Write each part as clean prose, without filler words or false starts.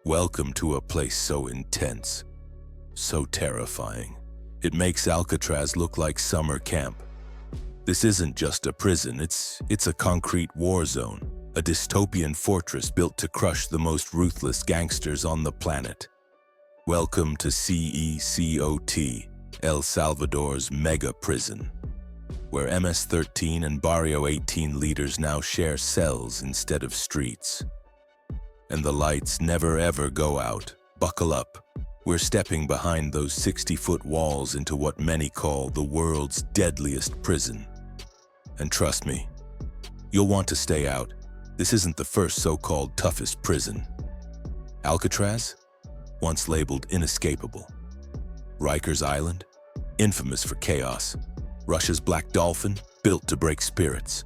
Welcome to a place so intense, so terrifying. It makes Alcatraz look like summer camp. This isn't just a prison, it's a concrete war zone, a dystopian fortress built to crush the most ruthless gangsters on the planet. Welcome to CECOT, El Salvador's mega prison, where MS-13 and Barrio 18 leaders now share cells instead of streets. And the lights never ever go out. Buckle up. We're stepping behind those 60-foot walls into what many call the world's deadliest prison. And trust me, you'll want to stay out. This isn't the first so-called toughest prison. Alcatraz, once labeled inescapable. Rikers Island, infamous for chaos. Russia's Black Dolphin, built to break spirits.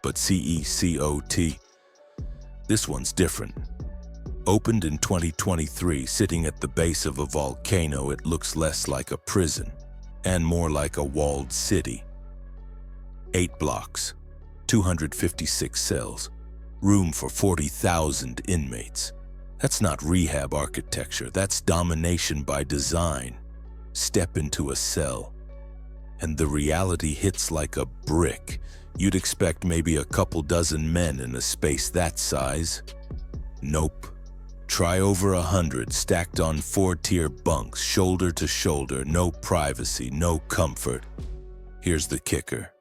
But CECOT, this one's different. Opened in 2023, sitting at the base of a volcano, it looks less like a prison and more like a walled city. 8 blocks, 256 cells, room for 40,000 inmates. That's not rehab architecture, that's domination by design. Step into a cell, and the reality hits like a brick. You'd expect maybe a couple dozen men in a space that size. Nope. Try over 100 stacked on 4-tier bunks, shoulder to shoulder, no privacy, no comfort. Here's the kicker.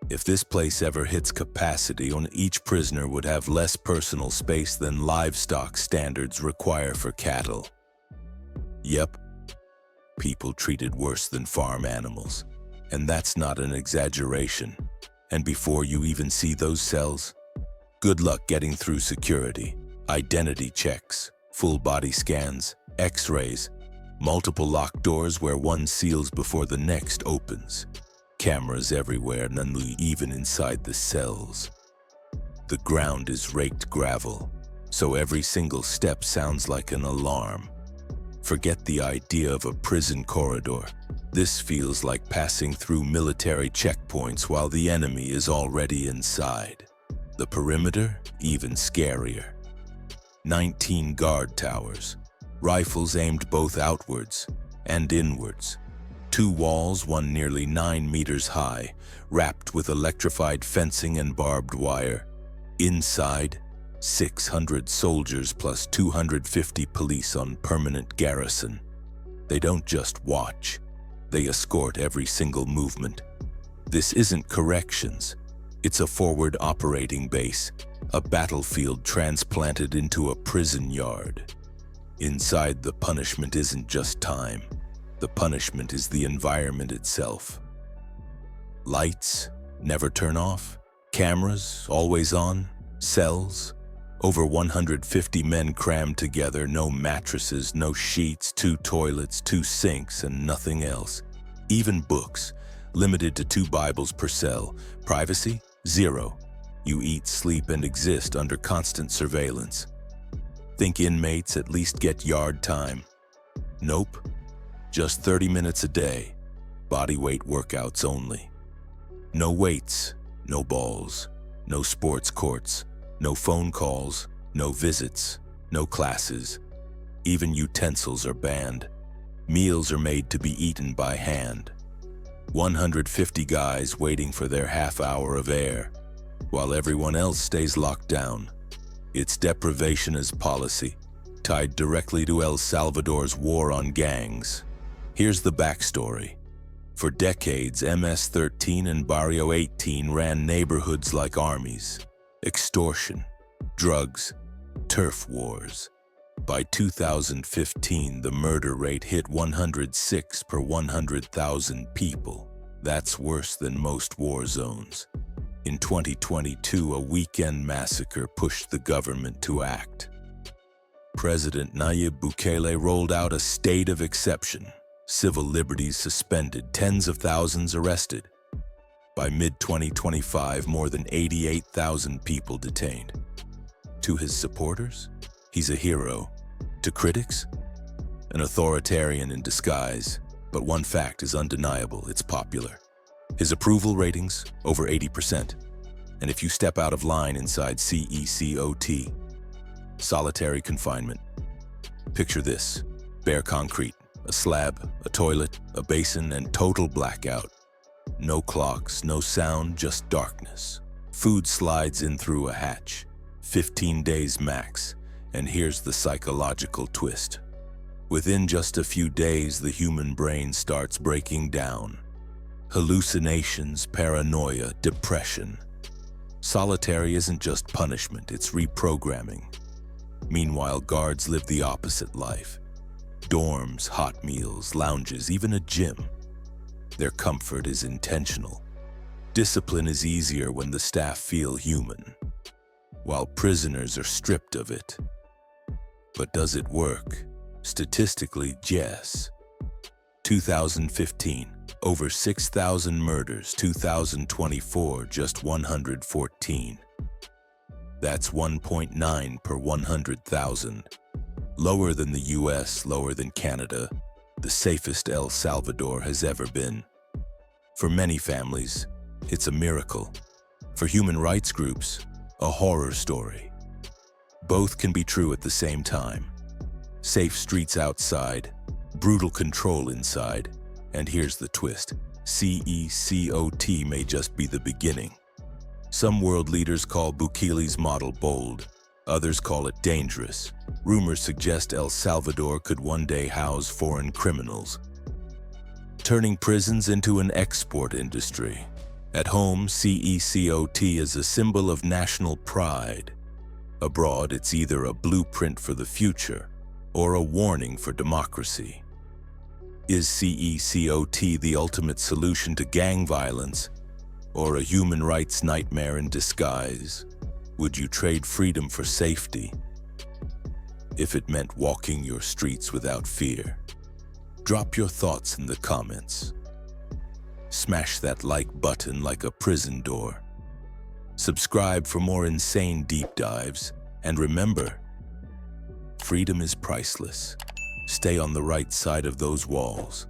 If this place ever hits capacity, each prisoner would have less personal space than livestock standards require for cattle. Yep, people treated worse than farm animals. And that's not an exaggeration. And before you even see those cells, good luck getting through security. Identity checks, full body scans, x-rays, multiple locked doors where one seals before the next opens. Cameras everywhere, none even inside the cells. The ground is raked gravel, so every single step sounds like an alarm. Forget the idea of a prison corridor. This feels like passing through military checkpoints while the enemy is already inside. The perimeter, even scarier. 19 guard towers, rifles aimed both outwards and inwards. 2 walls, one nearly 9 meters high, wrapped with electrified fencing and barbed wire. Inside, 600 soldiers plus 250 police on permanent garrison. They don't just watch. They escort every single movement. This isn't corrections. It's a forward operating base, a battlefield transplanted into a prison yard. Inside, the punishment isn't just time. The punishment is the environment itself. Lights never turn off. Cameras always on. Cells. Over 150 men crammed together, no mattresses, no sheets, 2 toilets, 2 sinks, and nothing else. Even books, limited to 2 Bibles per cell. Privacy? 0. You eat, sleep, and exist under constant surveillance. Think inmates at least get yard time? Nope. Just 30 minutes a day. Body weight workouts only. No weights, no balls, no sports courts. No phone calls, no visits, no classes. Even utensils are banned. Meals are made to be eaten by hand. 150 guys waiting for their half hour of air, while everyone else stays locked down. It's deprivation as policy, tied directly to El Salvador's war on gangs. Here's the backstory. For decades, MS-13 and Barrio 18 ran neighborhoods like armies. Extortion, drugs, turf wars. By 2015, the murder rate hit 106 per 100,000 people. That's worse than most war zones. In 2022, a weekend massacre pushed the government to act. President Nayib Bukele rolled out a state of exception. Civil liberties suspended, tens of thousands arrested. By mid-2025, more than 88,000 people detained. To his supporters, he's a hero. To critics, an authoritarian in disguise. But one fact is undeniable, it's popular. His approval ratings, over 80%. And if you step out of line inside CECOT, solitary confinement, Picture this: bare concrete, a slab, a toilet, a basin, and total blackout. No clocks, no sound, just darkness. Food slides in through a hatch. 15 days max. And here's the psychological twist. Within just a few days, the human brain starts breaking down. Hallucinations, paranoia, depression. Solitary isn't just punishment, it's reprogramming. Meanwhile, guards live the opposite life. Dorms, hot meals, lounges, even a gym. Their comfort is intentional. Discipline is easier when the staff feel human, while prisoners are stripped of it. But does it work? Statistically, yes. 2015, over 6,000 murders. 2024, just 114. That's 1.9 per 100,000. Lower than the US, lower than Canada, the safest El Salvador has ever been. For many families, it's a miracle. For human rights groups, a horror story. Both can be true at the same time. Safe streets outside, brutal control inside, and here's the twist: CECOT may just be the beginning. Some world leaders call Bukele's model bold, others call it dangerous. Rumors suggest El Salvador could one day house foreign criminals, turning prisons into an export industry. At home, CECOT is a symbol of national pride. Abroad, it's either a blueprint for the future or a warning for democracy. Is CECOT the ultimate solution to gang violence, or a human rights nightmare in disguise? Would you trade freedom for safety, if it meant walking your streets without fear? Drop your thoughts in the comments. Smash that like button like a prison door. Subscribe for more insane deep dives. And remember, freedom is priceless. Stay on the right side of those walls.